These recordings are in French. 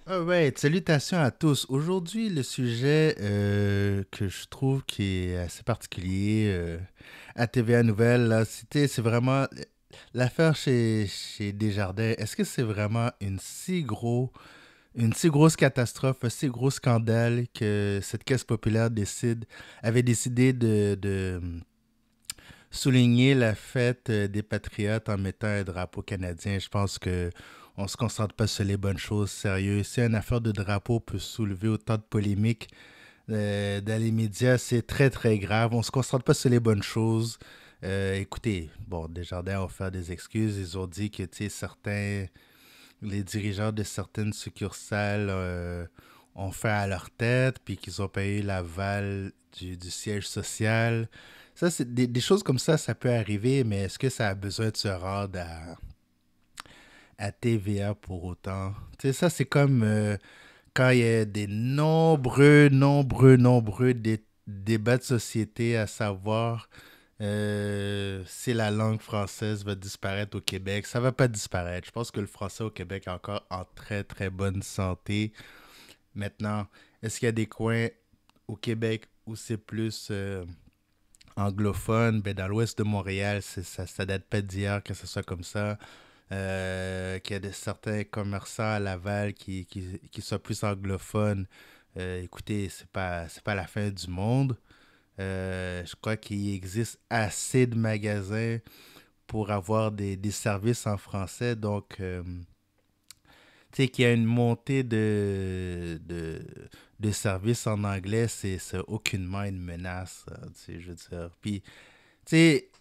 Alright, salutations à tous. Aujourd'hui, le sujet que je trouve qui est assez particulier à TVA Nouvelle, là, c'est vraiment l'affaire chez Desjardins. Est-ce que c'est vraiment une si grosse catastrophe, un si gros scandale que cette caisse populaire avait décidé de souligner la fête des Patriotes en mettant un drapeau canadien? Je pense que on se concentre pas sur les bonnes choses, sérieux. Si une affaire de drapeau peut soulever autant de polémiques dans les médias, c'est très très grave. On se concentre pas sur les bonnes choses. Écoutez, bon, Desjardins ont fait des excuses. Ils ont dit que, tu sais, les dirigeants de certaines succursales ont fait à leur tête, puis qu'ils ont payé l'aval du siège social. Ça, c'est des choses comme ça peut arriver, mais est-ce que ça a besoin de se rendre à TVA pour autant? Tu sais, ça, c'est comme quand il y a des nombreux débats de société à savoir si la langue française va disparaître au Québec. Ça va pas disparaître. Je pense que le français au Québec est encore en très très bonne santé. Maintenant, est-ce qu'il y a des coins au Québec où c'est plus anglophone? Ben, dans l'ouest de Montréal, ça date pas d'hier que ce soit comme ça. Qu'il y a certains commerçants à Laval qui soient plus anglophones. Écoutez, c'est pas la fin du monde. Je crois qu'il existe assez de magasins pour avoir des services en français. Donc, tu sais, qu'il y a une montée de services en anglais, c'est aucunement une menace, tu sais, je veux dire. Puis, tu sais,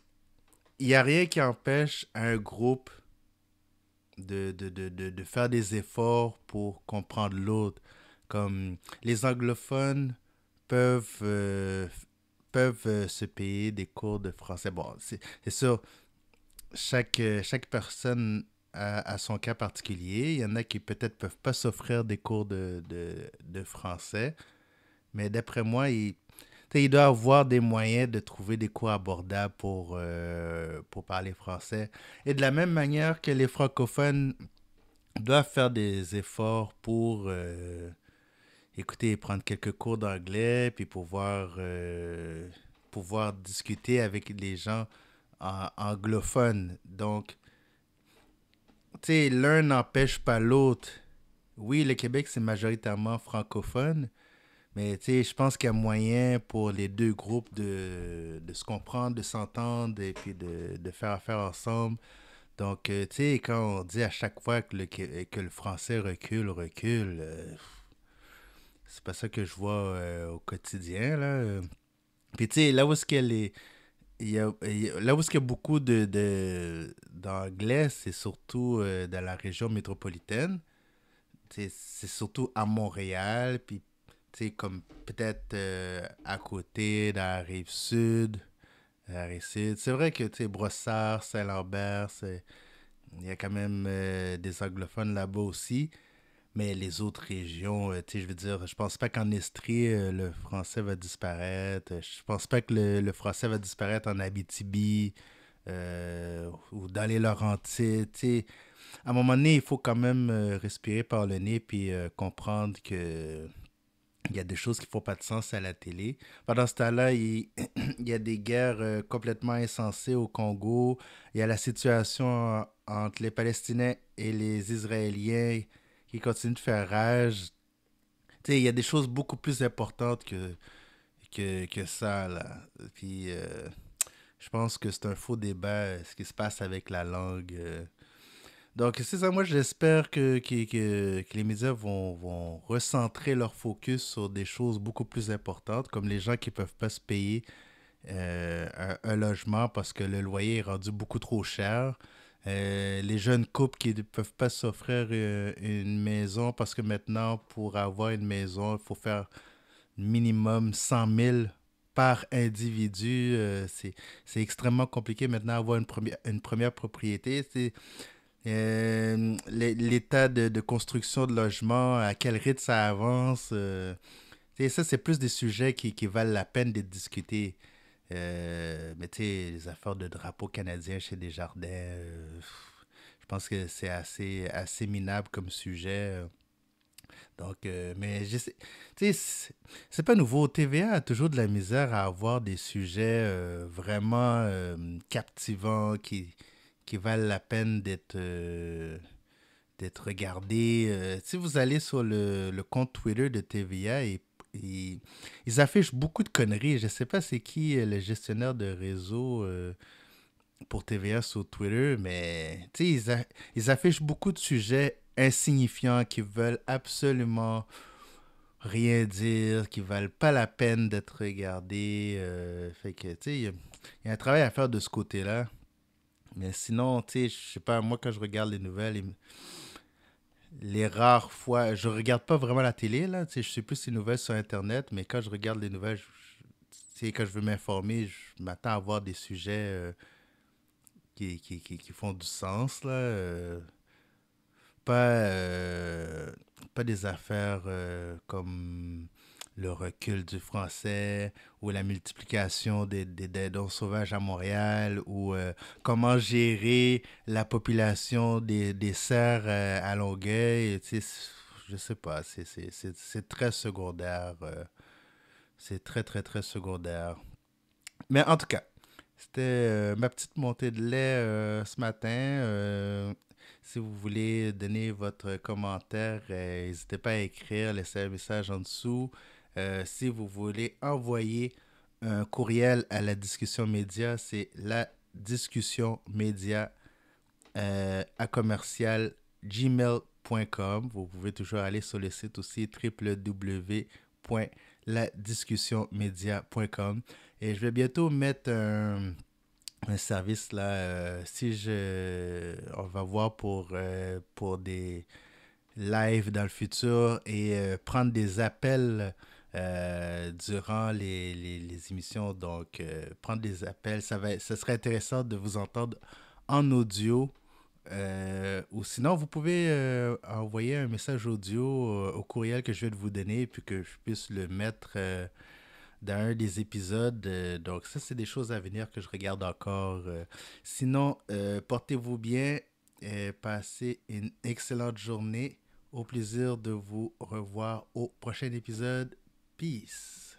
il n'y a rien qui empêche un groupe de faire des efforts pour comprendre l'autre. Comme les anglophones peuvent, se payer des cours de français. Bon, c'est sûr, chaque personne a son cas particulier. Il y en a qui peut-être peuvent pas s'offrir des cours de français, mais d'après moi, il doit avoir des moyens de trouver des cours abordables pour parler français. Et de la même manière que les francophones doivent faire des efforts pour écouter, prendre quelques cours d'anglais, puis pouvoir discuter avec les gens anglophones. Donc, tu sais, l'un n'empêche pas l'autre. Oui, le Québec, c'est majoritairement francophone, mais tu sais, je pense qu'il y a moyen pour les deux groupes de se comprendre, de s'entendre et puis de faire affaire ensemble. Donc, tu sais, quand on dit à chaque fois que le français recule, c'est pas ça que je vois au quotidien, là. Puis, tu sais, là où est-ce qu'elle est. Là où est-ce qu'il y a beaucoup d'anglais, c'est surtout dans la région métropolitaine. C'est surtout à Montréal, puis tu sais, comme peut-être à côté, dans la rive sud, la rive sud. C'est vrai que tu sais, Brossard, Saint-Lambert, il y a quand même des anglophones là-bas aussi. Mais les autres régions, tu sais, je veux dire, je pense pas qu'en Estrie, le français va disparaître. Je pense pas que le français va disparaître en Abitibi ou dans les Laurentides. Tu sais, à un moment donné, il faut quand même respirer par le nez puis comprendre que il y a des choses qui font pas de sens à la télé. Pendant ce temps-là, il y a des guerres complètement insensées au Congo. Il y a la situation entre les Palestiniens et les Israéliens qui continue de faire rage. Tu sais, il y a des choses beaucoup plus importantes que ça, là. Puis, je pense que c'est un faux débat, ce qui se passe avec la langue. Donc, c'est ça, moi, j'espère que les médias vont recentrer leur focus sur des choses beaucoup plus importantes, comme les gens qui peuvent pas se payer un logement parce que le loyer est rendu beaucoup trop cher. Les jeunes couples qui ne peuvent pas s'offrir une maison parce que maintenant, pour avoir une maison, il faut faire minimum 100 000 par individu. C'est extrêmement compliqué maintenant d'avoir une première propriété. L'état de construction de logements, à quel rythme ça avance. Ça, c'est plus des sujets qui valent la peine d'être discutés. Mais tu sais, les affaires de drapeau canadien chez Desjardins, je pense que c'est assez minable comme sujet. Donc, mais je sais, tu sais, c'est pas nouveau. TVA a toujours de la misère à avoir des sujets vraiment captivants qui valent la peine d'être regardés. Si vous allez sur le compte Twitter de TVA, ils, ils affichent beaucoup de conneries. Je sais pas c'est qui le gestionnaire de réseau pour TVA sur Twitter, mais tu sais, ils affichent beaucoup de sujets insignifiants qui veulent absolument rien dire, qui valent pas la peine d'être regardés. Fait que, tu sais, il y a un travail à faire de ce côté-là. Mais sinon, tu sais, je sais pas, moi, quand je regarde les nouvelles, les rares fois, je regarde pas vraiment la télé, là, tu sais, je sais plus les nouvelles sur Internet, mais quand je regarde les nouvelles, tu sais, quand je veux m'informer, je m'attends à voir des sujets qui font du sens, là. Pas, pas des affaires comme le recul du français ou la multiplication des dons sauvages à Montréal ou comment gérer la population des cerfs à Longueuil. Tu sais, je sais pas, c'est très secondaire. C'est très, très, très secondaire. Mais en tout cas, c'était ma petite montée de lait ce matin. Si vous voulez donner votre commentaire, n'hésitez pas à écrire, laisser un message en dessous. Si vous voulez envoyer un courriel à la discussion média, c'est la discussion média à commercial gmail.com. Vous pouvez toujours aller sur le site aussi www.ladiscussionmedia.com. Et je vais bientôt mettre un service là. Si je. On va voir pour des lives dans le futur et prendre des appels durant les émissions. Donc, prendre des appels, ça serait intéressant de vous entendre en audio. Ou sinon, vous pouvez envoyer un message audio au courriel que je vais de vous donner, puis que je puisse le mettre dans un des épisodes. Donc ça, c'est des choses à venir que je regarde encore. Sinon, portez-vous bien, passez une excellente journée. Au plaisir de vous revoir au prochain épisode. Peace.